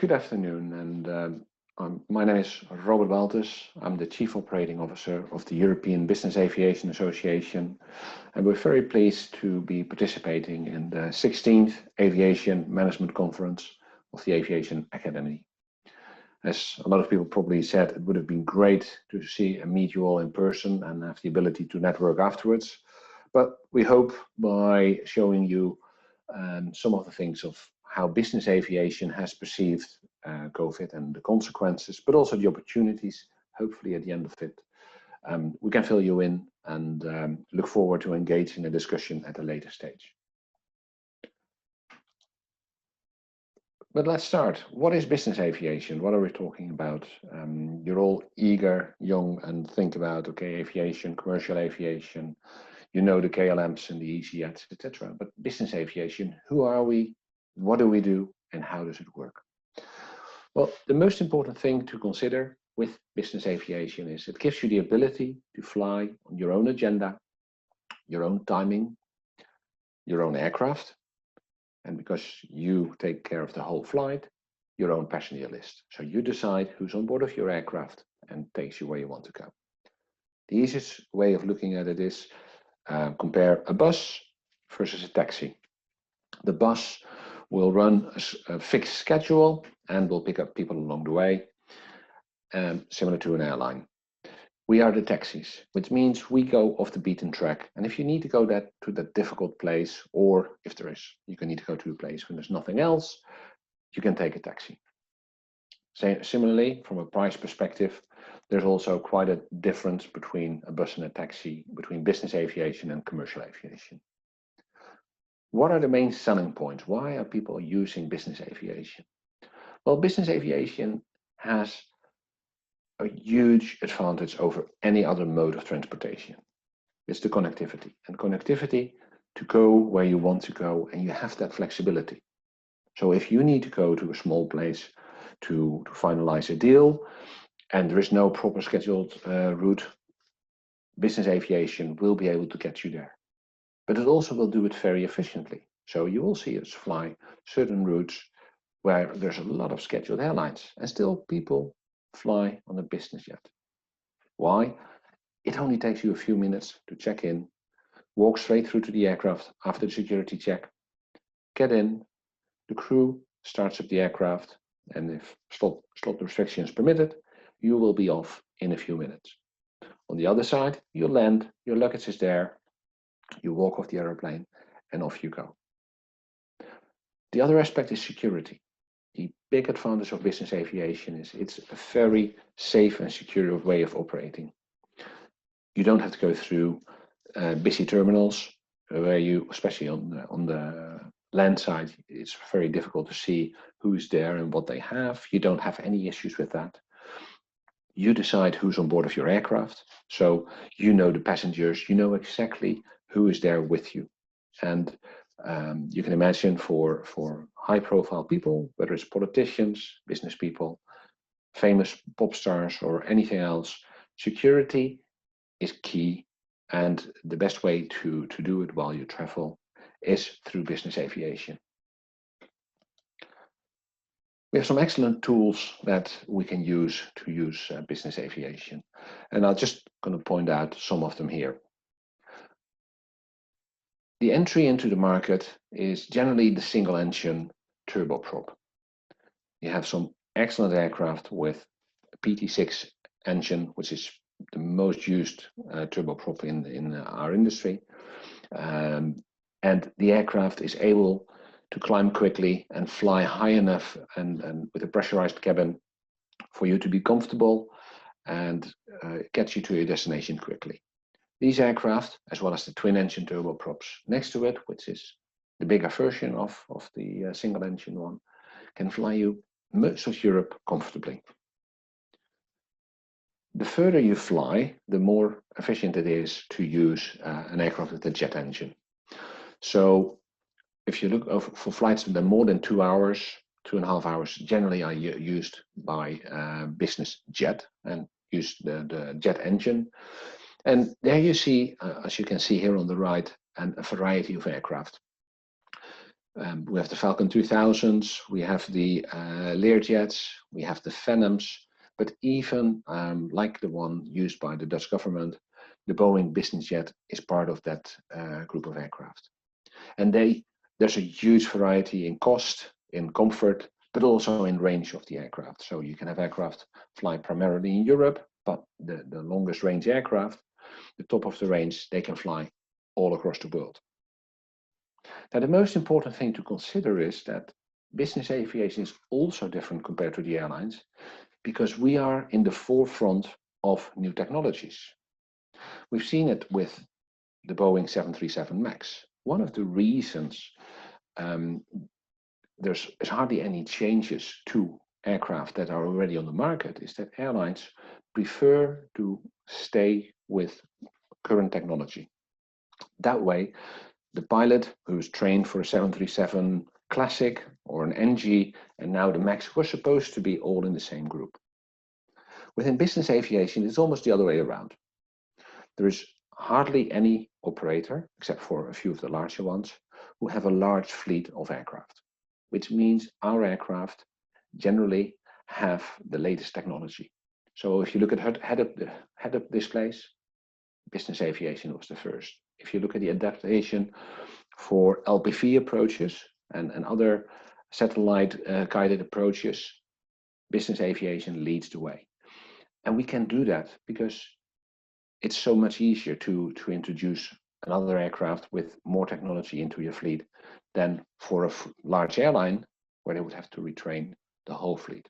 Good afternoon, and my name is Robert Baltus. I'm the Chief Operating Officer of the European Business Aviation Association, and we're very pleased to be participating in the 16th Aviation Management Conference of the Aviation Academy. As a lot of people probably said, it would have been great to see and meet you all in person and have the ability to network afterwards, but we hope by showing you some of the things of how business aviation has perceived COVID and the consequences, but also the opportunities, hopefully at the end of it. We can fill you in and look forward to engaging in a discussion at a later stage. But let's start. What is business aviation? What are we talking about? You're all eager, young, and think about, okay, aviation, commercial aviation, you know the KLMs and the EasyJets, etc. But business aviation, who are we? What do we do? And how does it work? Well, the most important thing to consider with business aviation is it gives you the ability to fly on your own agenda, your own timing, your own aircraft, and because you take care of the whole flight, your own passenger list. So you decide who's on board of your aircraft and takes you where you want to go. The easiest way of looking at it is compare a bus versus a taxi. The bus will run a fixed schedule and will pick up people along the way, similar to an airline. We are the taxis, which means we go off the beaten track. And if you need to go to that difficult place, or if there is, you can need to go to a place when there's nothing else, you can take a taxi. Similarly, from a price perspective, there's also quite a difference between a bus and a taxi, between business aviation and commercial aviation. What are the main selling points? Why are people using business aviation? Well, business aviation has a huge advantage over any other mode of transportation. It's the connectivity, and connectivity to go where you want to go, and you have that flexibility. So if you need to go to a small place to finalize a deal, and there is no proper scheduled route, business aviation will be able to get you there. But it also will do it very efficiently. So you will see us fly certain routes where there's a lot of scheduled airlines, and still people fly on a business jet. Why? It only takes you a few minutes to check in, walk straight through to the aircraft after the security check, get in, the crew starts up the aircraft, and if slot restrictions permitted, you will be off in a few minutes. On the other side, you land, your luggage is there, you walk off the aeroplane, and off you go. The other aspect is security. The big advantage of business aviation is it's a very safe and secure way of operating. You don't have to go through busy terminals where you, especially on the land side, it's very difficult to see who's there and what they have. You don't have any issues with that. You decide who's on board of your aircraft. So you know the passengers, you know exactly who is there with you. And you can imagine for high profile people, whether it's politicians, business people, famous pop stars or anything else, security is key. And the best way to do it while you travel is through business aviation. We have some excellent tools that we can use to use business aviation. And I'm just going to point out some of them here. The entry into the market is generally the single engine turboprop. You have some excellent aircraft with a PT6 engine, which is the most used turboprop in our industry. And the aircraft is able to climb quickly and fly high enough and with a pressurized cabin for you to be comfortable and get you to your destination quickly. These aircraft, as well as the twin engine turboprops next to it, which is the bigger version of the single engine one, can fly you most of Europe comfortably. The further you fly, the more efficient it is to use an aircraft with a jet engine. So if you look for flights that are more than 2 hours, 2.5 hours, generally are used by business jet and use the jet engine. And there you see, as you can see here on the right, a variety of aircraft. We have the Falcon 2000s, we have the Learjets, we have the Phantoms, but even like the one used by the Dutch government, the Boeing business jet is part of that group of aircraft. And there's a huge variety in cost, in comfort, but also in range of the aircraft. So you can have aircraft fly primarily in Europe, but the longest range aircraft, the top of the range, they can fly all across the world. Now, the most important thing to consider is that business aviation is also different compared to the airlines because we are in the forefront of new technologies. We've seen it with the Boeing 737 MAX. One of the reasons there's hardly any changes to aircraft that are already on the market is that airlines prefer to stay with current technology. That way, the pilot who's trained for a 737 Classic or an NG and now the MAX were supposed to be all in the same group. Within business aviation, it's almost the other way around. There is hardly any operator, except for a few of the larger ones, who have a large fleet of aircraft, which means our aircraft generally have the latest technology. So if you look at head-up displays, business aviation was the first. If you look at the adaptation for LPV approaches and other satellite guided approaches, business aviation leads the way. And we can do that because it's so much easier to introduce another aircraft with more technology into your fleet than for a large airline where they would have to retrain the whole fleet.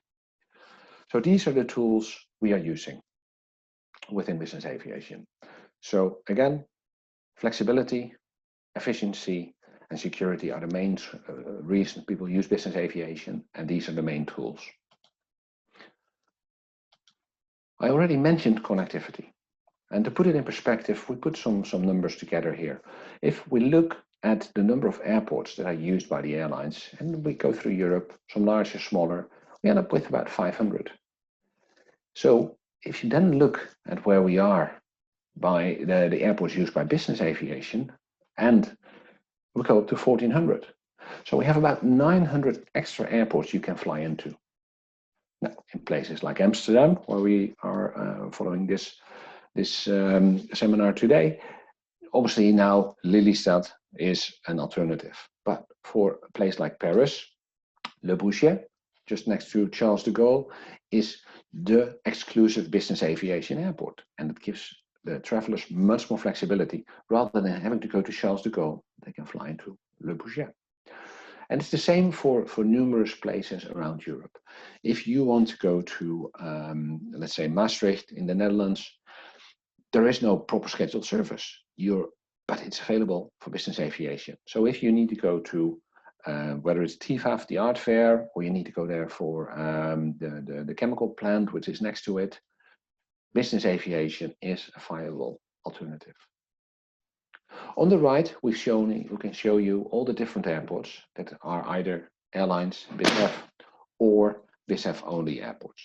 So these are the tools we are using within business aviation. So again, flexibility, efficiency, and security are the main reasons people use business aviation, and these are the main tools. I already mentioned connectivity. And to put it in perspective, we put some numbers together here. If we look at the number of airports that are used by the airlines, and we go through Europe, some larger, smaller, we end up with about 500. So if you then look at where we are by the airports used by business aviation, and we go up to 1,400. So we have about 900 extra airports you can fly into. Now, in places like Amsterdam, where we are following this seminar today, obviously now Lelystad is an alternative. But for a place like Paris, Le Bourget, just next to Charles de Gaulle, is the exclusive business aviation airport. And it gives the travelers much more flexibility. Rather than having to go to Charles de Gaulle, they can fly into Le Bourget. And it's the same for numerous places around Europe. If you want to go to, let's say, Maastricht in the Netherlands, there is no proper scheduled service, but it's available for business aviation. So if you need to go to, whether it's TIFAF, the art fair, or you need to go there for the chemical plant, which is next to it, business aviation is a viable alternative. On the right, we can show you all the different airports that are either airlines, BizAv, or BizAv only airports.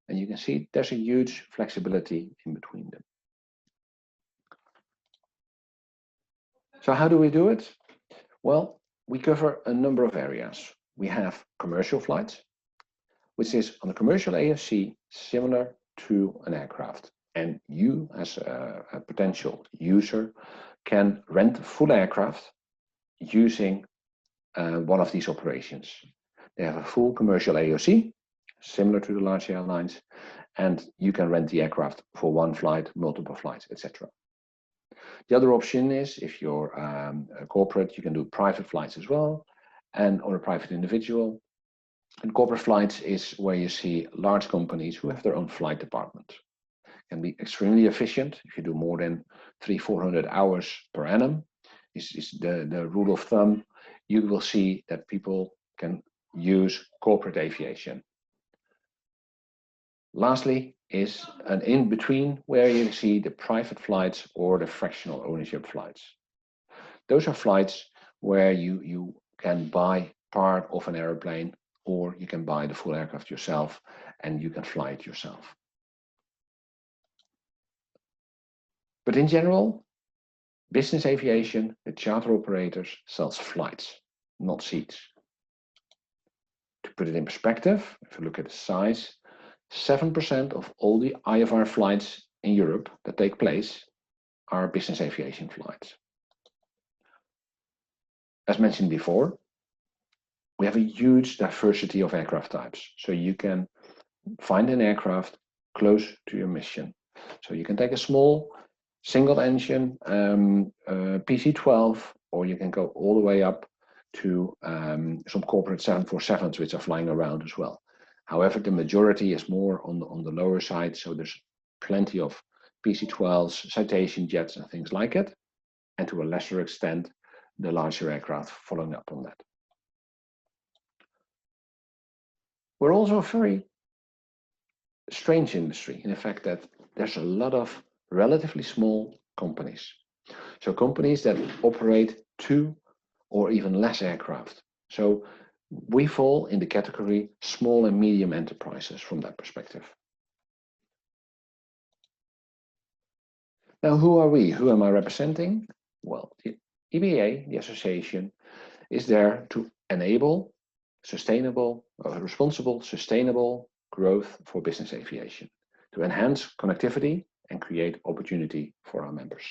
And you can see there's a huge flexibility in between them. So how do we do it? Well, we cover a number of areas. We have commercial flights, which is on a commercial ASC similar to an aircraft. And you, as a potential user, can rent a full aircraft using one of these operations. They have a full commercial AOC, similar to the large airlines, and you can rent the aircraft for one flight, multiple flights, etc. The other option is if you're a corporate, you can do private flights as well, or a private individual. And corporate flights is where you see large companies who have their own flight department. Can be extremely efficient. If you do more than 300-400 hours per annum, is the rule of thumb. You will see that people can use corporate aviation. Lastly is an in-between where you see the private flights or the fractional ownership flights. Those are flights where you can buy part of an airplane, or you can buy the full aircraft yourself and you can fly it yourself. But in general, business aviation, the charter operators, sells flights. not seats. To put it in perspective, if you look at the size, 7% of all the IFR flights in Europe that take place are business aviation flights. As mentioned before, we have a huge diversity of aircraft types. So you can find an aircraft close to your mission. So you can take a small single engine PC-12, or you can go all the way up to some corporate 747s which are flying around as well. However, the majority is more on the lower side, so there's plenty of PC-12s, citation jets and things like it, and to a lesser extent the larger aircraft following up on that. We're also a very strange industry in the fact that there's a lot of relatively small companies. So companies that operate 2 or even less aircraft. So we fall in the category small and medium enterprises from that perspective. Now, who are we? Who am I representing? Well, the EBAA, the association, is there to enable responsible, sustainable growth for business aviation, to enhance connectivity and create opportunity for our members.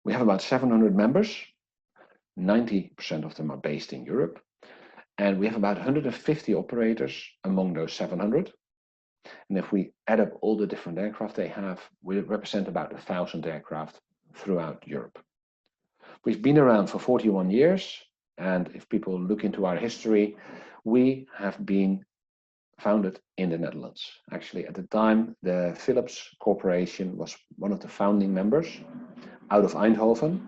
We have about 700 members, 90% of them are based in Europe, and we have about 150 operators among those 700. And if we add up all the different aircraft they have, we represent about 1,000 aircraft throughout Europe. We've been around for 41 years, and if people look into our history, we have been founded in the Netherlands. Actually, at the time, the Philips Corporation was one of the founding members out of Eindhoven,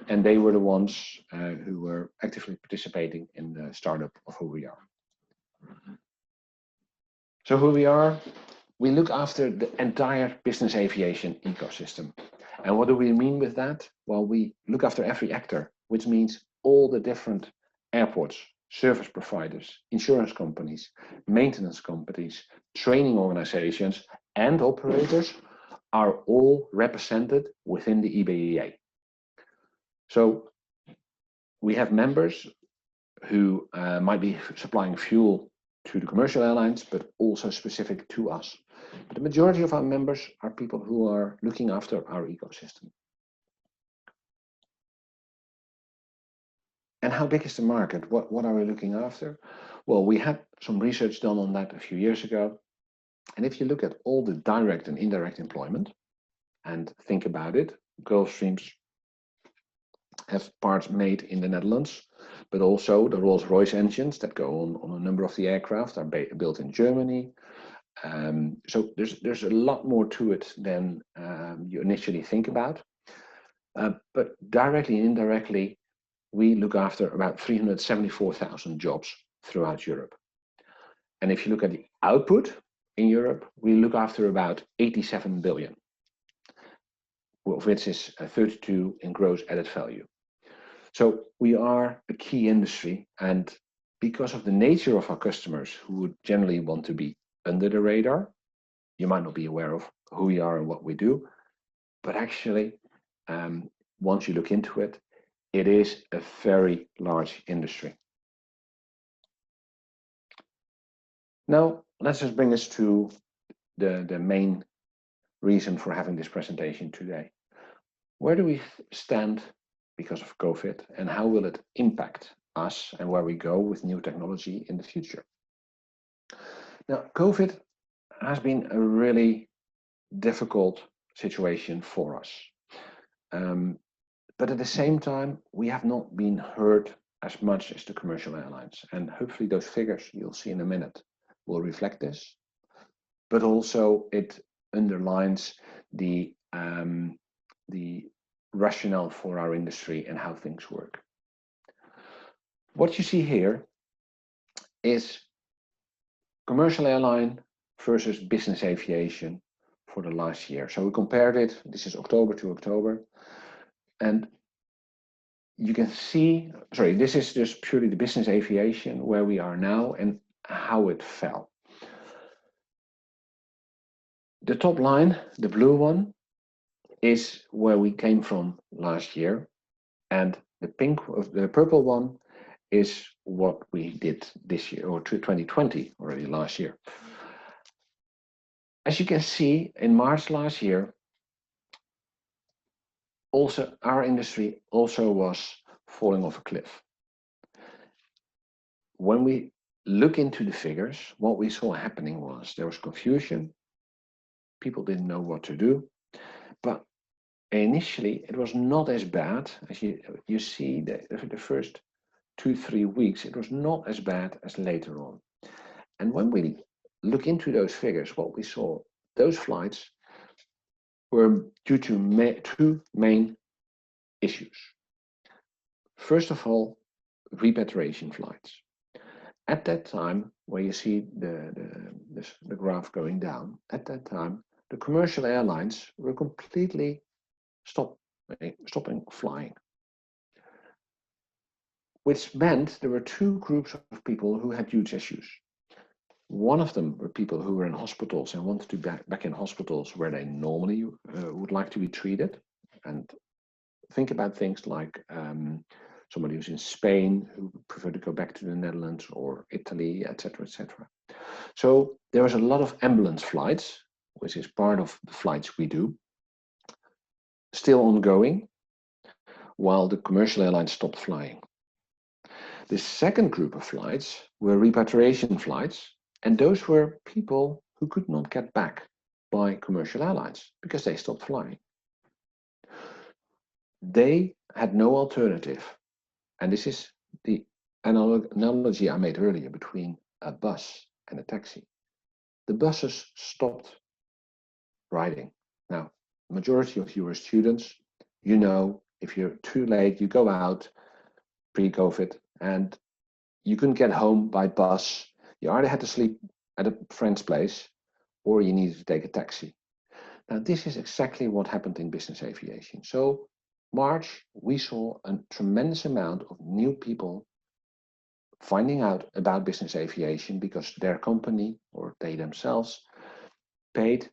and they were the ones who were actively participating in the startup of who we are. So who we are, we look after the entire business aviation ecosystem. And what do we mean with that? Well, we look after every actor, which means all the different airports, service providers, insurance companies, maintenance companies, training organizations, and operators are all represented within the EBAA. So we have members who might be supplying fuel to the commercial airlines, but also specific to us. But the majority of our members are people who are looking after our ecosystem. And how big is the market? What are we looking after? Well, we had some research done on that a few years ago. And if you look at all the direct and indirect employment and think about it, Gulfstreams have parts made in the Netherlands, but also the Rolls-Royce engines that go on a number of the aircraft are built in Germany. So there's a lot more to it than you initially think about. But directly and indirectly, we look after about 374,000 jobs throughout Europe. And if you look at the output in Europe, we look after about 87 billion, of which is 32 in gross added value. So we are a key industry, and because of the nature of our customers who would generally want to be under the radar, you might not be aware of who we are and what we do, but actually, once you look into it, it is a very large industry. Now, let's just bring us to the main reason for having this presentation today. Where do we stand because of COVID, and how will it impact us and where we go with new technology in the future? Now, COVID has been a really difficult situation for us. But at the same time, we have not been hurt as much as the commercial airlines. And hopefully those figures you'll see in a minute will reflect this. But also it underlines the rationale for our industry and how things work. What you see here is commercial airline versus business aviation for the last year. So we compared it, this is October to October. And you can see, sorry, this is just purely the business aviation, where we are now and how it fell. The top line, the blue one, is where we came from last year. And The purple one is what we did this year, or 2020, already last year. As you can see, in March last year, also our industry also was falling off a cliff. When we look into the figures, what we saw happening was there was confusion. People didn't know what to do, but initially it was not as bad as you see that the first 2-3 weeks, it was not as bad as later on. And when we look into those figures, what we saw, those flights were due to two main issues. First of all, repatriation flights. At that time, where you see the graph going down, at that time, the commercial airlines were completely stopping flying. Which meant there were two groups of people who had huge issues. One of them were people who were in hospitals and wanted to be back in hospitals where they normally would like to be treated. And think about things like somebody who's in Spain who prefer to go back to the Netherlands or Italy, etc., etc. So there was a lot of ambulance flights, which is part of the flights we do, still ongoing, while the commercial airlines stopped flying. The second group of flights were repatriation flights, and those were people who could not get back by commercial airlines because they stopped flying. They had no alternative. And this is the analogy I made earlier between a bus and a taxi. The buses stopped riding. Now, majority of you are students. You know, if you're too late, you go out pre-COVID and you couldn't get home by bus. You either had to sleep at a friend's place or you needed to take a taxi. Now, this is exactly what happened in business aviation. So March, we saw a tremendous amount of new people finding out about business aviation because their company or they themselves paid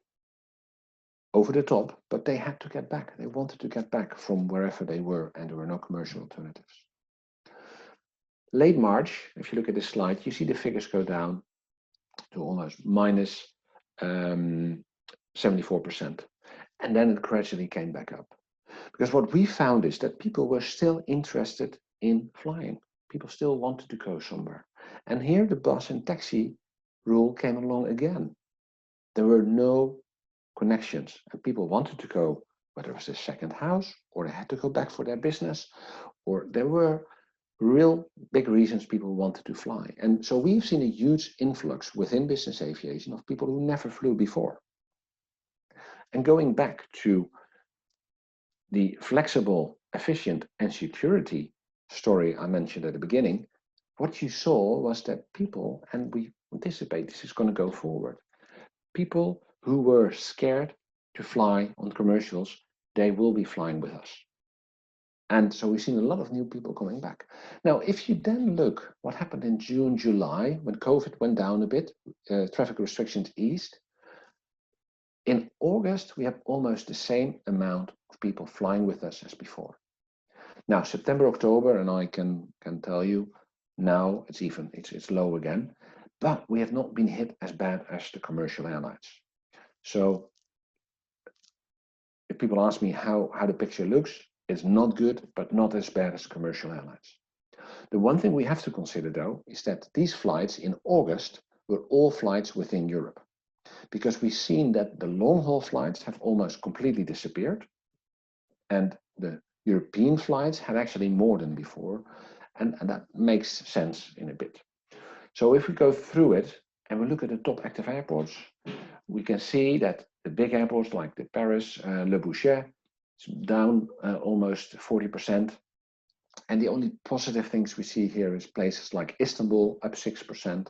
over the top, but they had to get back. They wanted to get back from wherever they were, and there were no commercial alternatives. Late March, if you look at this slide, you see the figures go down to almost minus 74%. And then it gradually came back up. Because what we found is that people were still interested in flying. People still wanted to go somewhere. And here the bus and taxi rule came along again. There were no connections and people wanted to go, whether it was their second house or they had to go back for their business, or there were real big reasons people wanted to fly. And so we've seen a huge influx within business aviation of people who never flew before. And going back to the flexible, efficient, and security story I mentioned at the beginning, what you saw was that people, and we anticipate this is going to go forward, people who were scared to fly on commercials, they will be flying with us. And so we've seen a lot of new people coming back. Now, if you then look what happened in June, July, when COVID went down a bit, traffic restrictions eased. In August, we have almost the same amount of people flying with us as before. Now, September, October, and I can tell you now it's low again, but we have not been hit as bad as the commercial airlines. So if people ask me how the picture looks, it's not good, but not as bad as commercial airlines. The one thing we have to consider though is that these flights in August were all flights within Europe, because we've seen that the long-haul flights have almost completely disappeared, and the European flights had actually more than before, and that makes sense in a bit. So if we go through it and we look at the top active airports, we can see that the big airports like the Paris, Le Bourget, it's down almost 40%. And the only positive things we see here is places like Istanbul up 6%,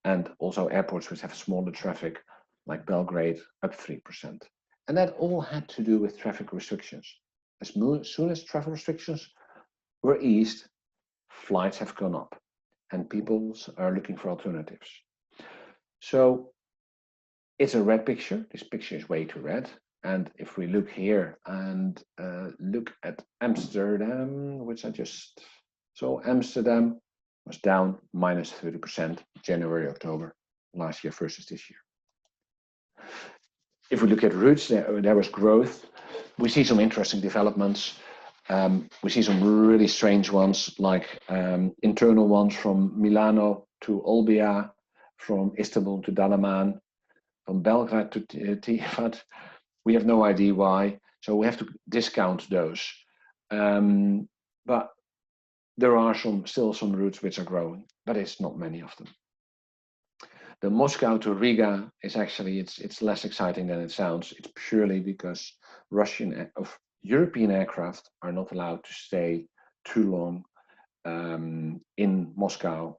and also airports which have smaller traffic like Belgrade up 3%. And that all had to do with traffic restrictions. As soon as traffic restrictions were eased, flights have gone up and people are looking for alternatives. So it's a red picture. This picture is way too red. And if we look here and look at Amsterdam, which I just saw, Amsterdam was down minus 30% January, October last year versus this year. If we look at routes, there was growth. We see some interesting developments. We see some really strange ones, like internal ones from Milano to Olbia, from Istanbul to Dalaman, from Belgrade to Tivat. We have no idea why, so we have to discount those. But there are still some routes which are growing, but it's not many of them. The Moscow to Riga is actually, it's less exciting than it sounds. It's purely because European aircraft are not allowed to stay too long in Moscow.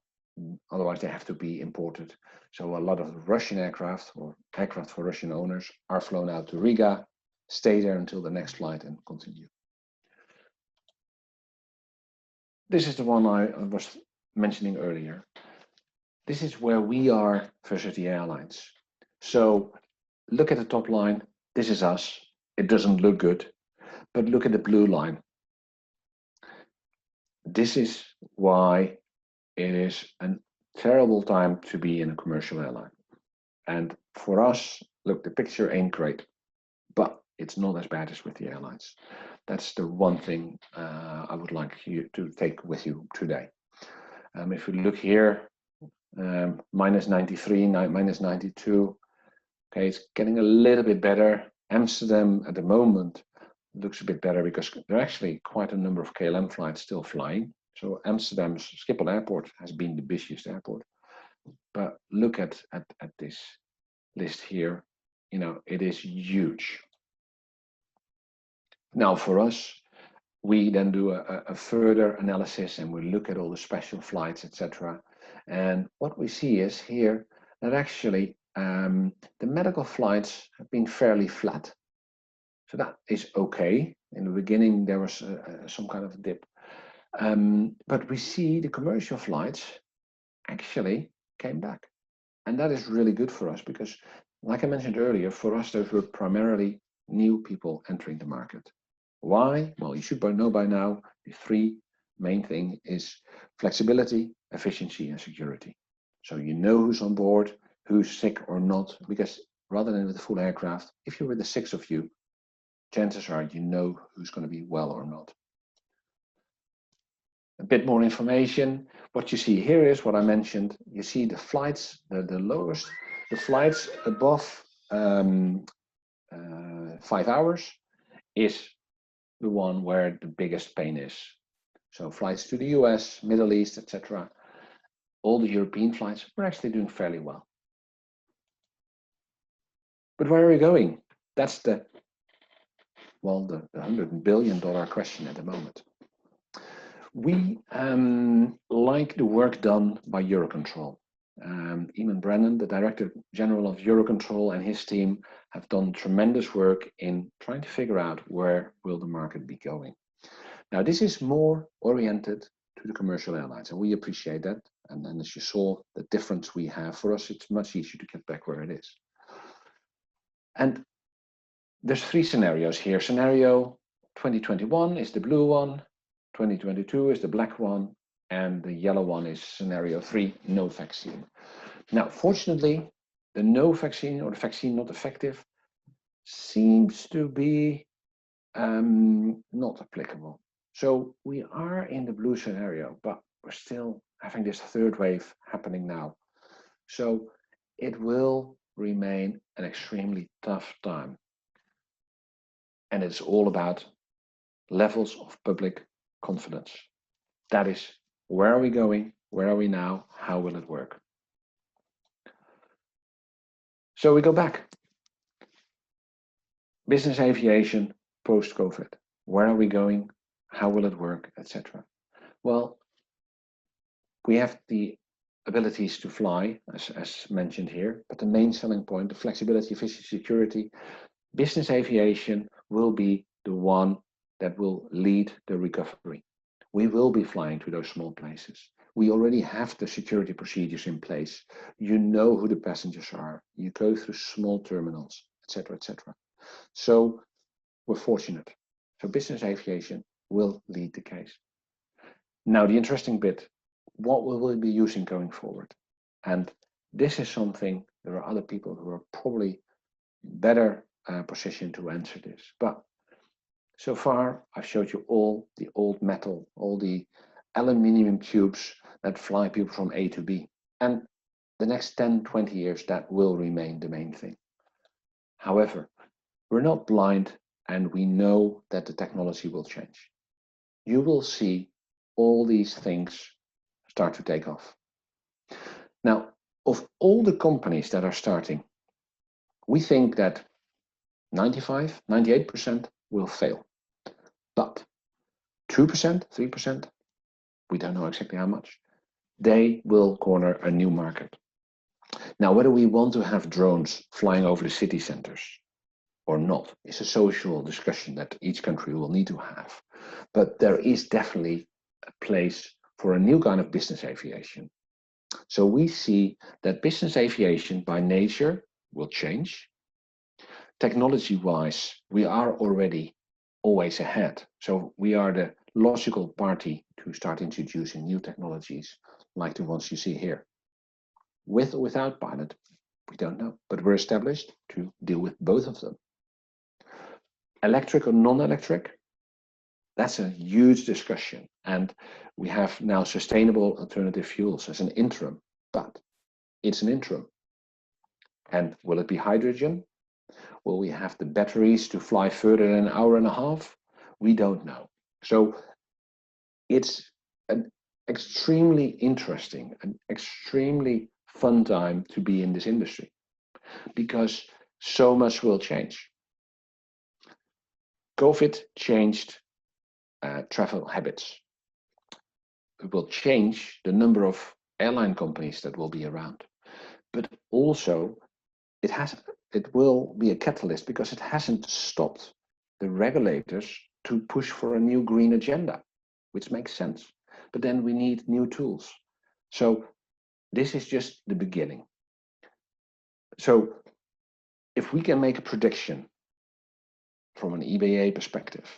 Otherwise, they have to be imported. So a lot of Russian aircraft or aircraft for Russian owners are flown out to Riga, stay there until the next flight and continue. This is the one I was mentioning earlier. This is where we are versus the airlines. So look at the top line. This is us. It doesn't look good, but look at the blue line. This is why it is a terrible time to be in a commercial airline. And for us, look, the picture ain't great, but it's not as bad as with the airlines. That's the one thing I would like you to take with you today. If we look here, minus 93, minus 92. Okay, it's getting a little bit better. Amsterdam at the moment looks a bit better because there are actually quite a number of KLM flights still flying. So Amsterdam's Schiphol Airport has been the busiest airport. But look at this list here. You know, it is huge. Now for us, we then do a further analysis and we look at all the special flights, etc. And what we see is here that actually the medical flights have been fairly flat. So that is okay. In the beginning, there was some kind of dip. But we see the commercial flights actually came back. And that is really good for us because, like I mentioned earlier, for us, those were primarily new people entering the market. Why? Well, you should know by now, the three main thing is flexibility, efficiency, and security. So you know who's on board, who's sick or not, because rather than with a full aircraft, if you're with the 6 of you, chances are you know who's going to be well or not. A bit more information. What you see here is what I mentioned. You see the flights, the lowest, the flights above 5 hours is the one where the biggest pain is. So flights to the US, Middle East, etc. All the European flights were actually doing fairly well. But where are we going? That's the $100 billion question at the moment. We like the work done by Eurocontrol. Eamon Brennan, the Director General of Eurocontrol, and his team have done tremendous work in trying to figure out where will the market be going. Now, this is more oriented to the commercial airlines, and we appreciate that. And then as you saw, the difference we have, for us, it's much easier to get back where it is. And there's 3 scenarios here. Scenario 2021 is the blue one, 2022 is the black one, and the yellow one is scenario 3, no vaccine. Now, fortunately, the no vaccine or the vaccine not effective seems to be not applicable. So we are in the blue scenario, but we're still having this 3rd wave happening now. So it will remain an extremely tough time. And it's all about levels of public confidence. That is, where are we going? Where are we now? How will it work? So we go back. Business aviation post-COVID. Where are we going? How will it work, etc. Well, we have the abilities to fly, as mentioned here, but the main selling point, the flexibility, efficiency, security, business aviation will be the one that will lead the recovery. We will be flying to those small places. We already have the security procedures in place. You know who the passengers are. You go through small terminals, etc., etc. So we're fortunate. So business aviation will lead the case. Now, the interesting bit, what will we be using going forward? And this is something, there are other people who are probably better positioned to answer this. But so far, I've showed you all the old metal, all the aluminium tubes that fly people from A to B. And the next 10, 20 years, that will remain the main thing. However, we're not blind, and we know that the technology will change. You will see all these things start to take off. Now, of all the companies that are starting, we think that 95, 98% will fail. But 2%, 3%, we don't know exactly how much, they will corner a new market. Now, whether we want to have drones flying over the city centers or not is a social discussion that each country will need to have. But there is definitely a place for a new kind of business aviation. So we see that business aviation by nature will change. Technology-wise, we are already always ahead. So we are the logical party to start introducing new technologies like the ones you see here. With or without pilot, we don't know, but we're established to deal with both of them. Electric or non-electric, that's a huge discussion. And we have now sustainable alternative fuels as an interim, but it's an interim. And will it be hydrogen? Will we have the batteries to fly further than an hour and a half? We don't know. So it's an extremely interesting and extremely fun time to be in this industry because so much will change. COVID changed travel habits. It will change the number of airline companies that will be around, but also it will be a catalyst because it hasn't stopped the regulators to push for a new green agenda, which makes sense. But then we need new tools. So this is just the beginning. So if we can make a prediction from an EBAA perspective,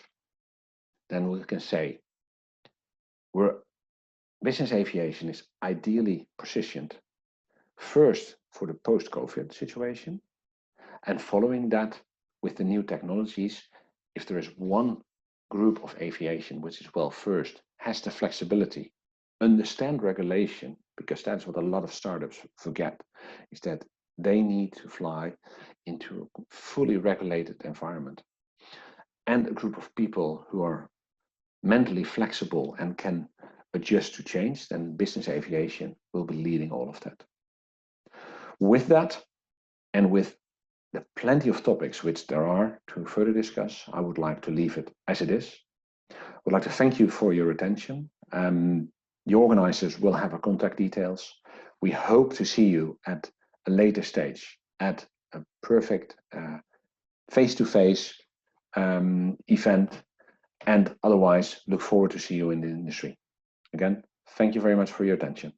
then we can say business aviation is ideally positioned first for the post-COVID situation, and following that with the new technologies, if there is one group of aviation which is well first, has the flexibility, understand regulation, because that's what a lot of startups forget, is that they need to fly into a fully regulated environment, and a group of people who are mentally flexible and can adjust to change, then business aviation will be leading all of that. With that, and with the plenty of topics which there are to further discuss, I would like to leave it as it is. I would like to thank you for your attention. The organizers will have our contact details. We hope to see you at a later stage at a perfect face-to-face event, and otherwise look forward to see you in the industry. Again, thank you very much for your attention.